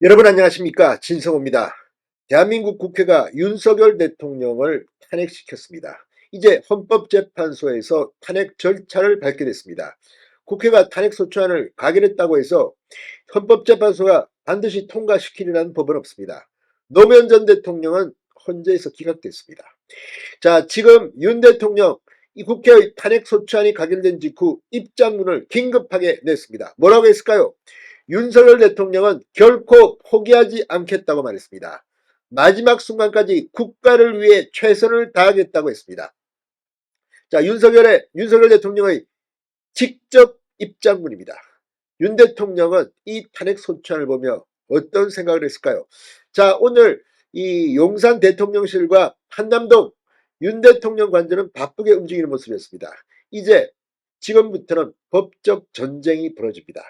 여러분 안녕하십니까? 진성호입니다. 대한민국 국회가 윤석열 대통령을 탄핵시켰습니다. 이제 헌법재판소에서 탄핵 절차를 밟게 됐습니다. 국회가 탄핵소추안을 가결했다고 해서 헌법재판소가 반드시 통과시키리라는 법은 없습니다. 노무현 전 대통령은 헌재에서 기각됐습니다. 자, 지금 윤 대통령 이 국회의 탄핵소추안이 가결된 직후 입장문을 긴급하게 냈습니다. 뭐라고 했을까요? 윤석열 대통령은 결코 포기하지 않겠다고 말했습니다. 마지막 순간까지 국가를 위해 최선을 다하겠다고 했습니다. 자, 윤석열 대통령의 직접 입장문입니다. 윤 대통령은 이 탄핵소추안을 보며 어떤 생각을 했을까요? 자, 오늘 이 용산 대통령실과 한남동 윤 대통령 관저는 바쁘게 움직이는 모습이었습니다. 이제 지금부터는 법적 전쟁이 벌어집니다.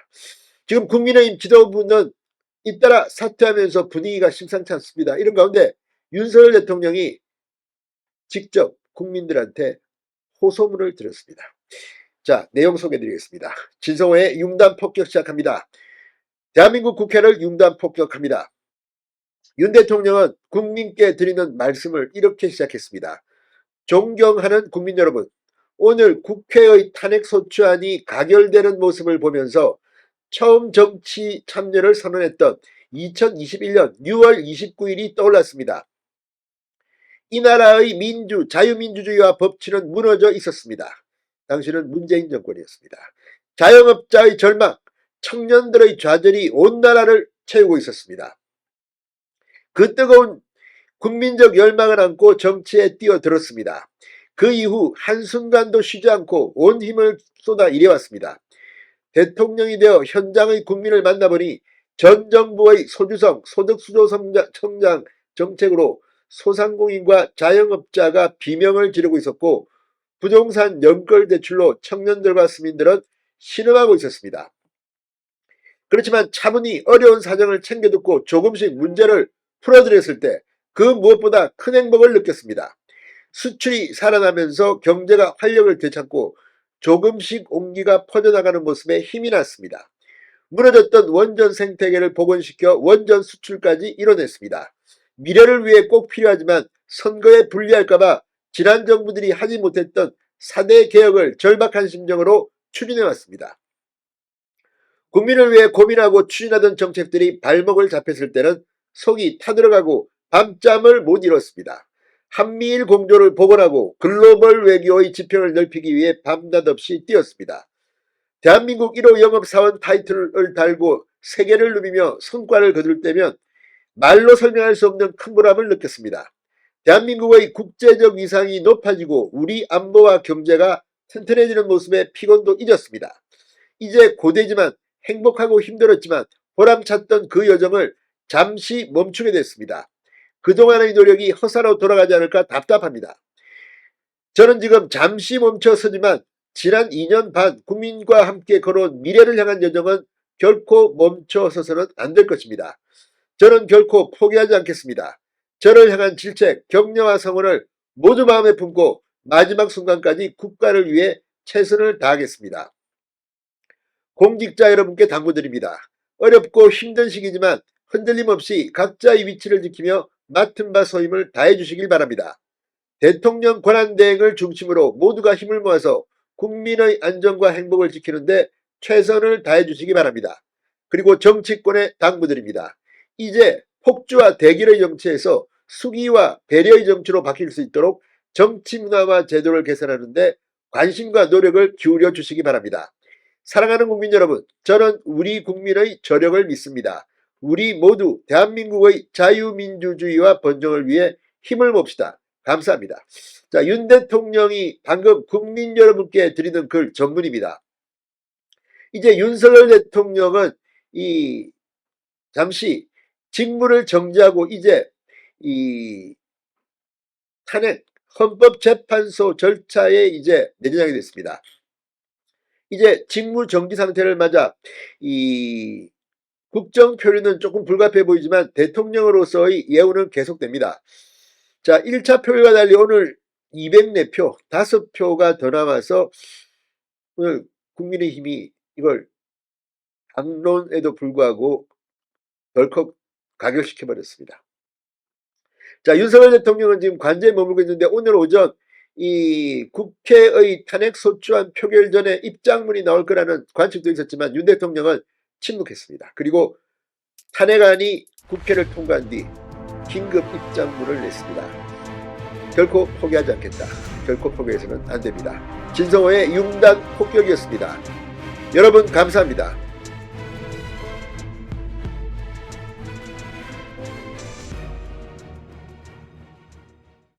지금 국민의힘 지도부는 잇따라 사퇴하면서 분위기가 심상치 않습니다. 이런 가운데 윤석열 대통령이 직접 국민들한테 호소문을 드렸습니다. 자, 내용 소개해드리겠습니다. 진성호의 융단 폭격 시작합니다. 대한민국 국회를 융단 폭격합니다. 윤 대통령은 국민께 드리는 말씀을 이렇게 시작했습니다. 존경하는 국민 여러분, 오늘 국회의 탄핵소추안이 가결되는 모습을 보면서 처음 정치 참여를 선언했던 2021년 6월 29일이 떠올랐습니다. 이 나라의 자유민주주의와 법치는 무너져 있었습니다. 당시는 문재인 정권이었습니다. 자영업자의 절망, 청년들의 좌절이 온 나라를 채우고 있었습니다. 그 뜨거운 국민적 열망을 안고 정치에 뛰어들었습니다. 그 이후 한순간도 쉬지 않고 온 힘을 쏟아 일해왔습니다. 대통령이 되어 현장의 국민을 만나보니 전 정부의 소주성 소득수조 성장 정책으로 소상공인과 자영업자가 비명을 지르고 있었고 부동산 연결대출로 청년들과 시민들은 신음하고 있었습니다. 그렇지만 차분히 어려운 사정을 챙겨 듣고 조금씩 문제를 풀어드렸을 때 그 무엇보다 큰 행복을 느꼈습니다. 수출이 살아나면서 경제가 활력을 되찾고 조금씩 온기가 퍼져나가는 모습에 힘이 났습니다. 무너졌던 원전 생태계를 복원시켜 원전 수출까지 이뤄냈습니다. 미래를 위해 꼭 필요하지만 선거에 불리할까봐 지난 정부들이 하지 못했던 4대 개혁을 절박한 심정으로 추진해왔습니다. 국민을 위해 고민하고 추진하던 정책들이 발목을 잡혔을 때는 속이 타들어가고 밤잠을 못 이뤘습니다. 한미일 공조를 복원하고 글로벌 외교의 지평을 넓히기 위해 밤낮없이 뛰었습니다. 대한민국 1호 영업사원 타이틀을 달고 세계를 누비며 성과를 거둘 때면 말로 설명할 수 없는 큰 보람을 느꼈습니다. 대한민국의 국제적 위상이 높아지고 우리 안보와 경제가 튼튼해지는 모습에 피곤도 잊었습니다. 이제 고되지만 행복하고 힘들었지만 보람찼던 그 여정을 잠시 멈추게 됐습니다. 그동안의 노력이 허사로 돌아가지 않을까 답답합니다. 저는 지금 잠시 멈춰서지만 지난 2년 반 국민과 함께 걸어온 미래를 향한 여정은 결코 멈춰서서는 안 될 것입니다. 저는 결코 포기하지 않겠습니다. 저를 향한 질책, 격려와 성원을 모두 마음에 품고 마지막 순간까지 국가를 위해 최선을 다하겠습니다. 공직자 여러분께 당부드립니다. 어렵고 힘든 시기지만 흔들림 없이 각자의 위치를 지키며 맡은 바 소임을 다해 주시길 바랍니다. 대통령 권한대행을 중심으로 모두가 힘을 모아서 국민의 안전과 행복을 지키는데 최선을 다해 주시기 바랍니다. 그리고 정치권에 당부드립니다. 이제 폭주와 대결의 정치에서 수기와 배려의 정치로 바뀔 수 있도록 정치 문화와 제도를 개선하는데 관심과 노력을 기울여 주시기 바랍니다. 사랑하는 국민 여러분, 저는 우리 국민의 저력을 믿습니다. 우리 모두 대한민국의 자유민주주의와 번영을 위해 힘을 봅시다. 감사합니다. 자, 윤 대통령이 방금 국민 여러분께 드리는 글 전문입니다. 이제 윤석열 대통령은 잠시 직무를 정지하고 이제 이 탄핵 헌법재판소 절차에 이제 내정하게 됐습니다. 이제 직무 정지 상태를 맞아 이 국정 표류는 조금 불가피해 보이지만 대통령으로서의 예우는 계속됩니다. 자, 1차 표율과 달리 오늘 204표, 5표가 더 남아서 오늘 국민의힘이 이걸 당론에도 불구하고 덜컥 가결시켜버렸습니다. 자, 윤석열 대통령은 지금 관저에 머물고 있는데 오늘 오전 이 국회의 탄핵소추안 표결 전에 입장문이 나올 거라는 관측도 있었지만 윤 대통령은 침묵했습니다. 그리고 탄핵안이 국회를 통과한 뒤 긴급 입장문을 냈습니다. 결코 포기하지 않겠다. 결코 포기해서는 안 됩니다. 진성호의 융단 폭격이었습니다. 여러분 감사합니다.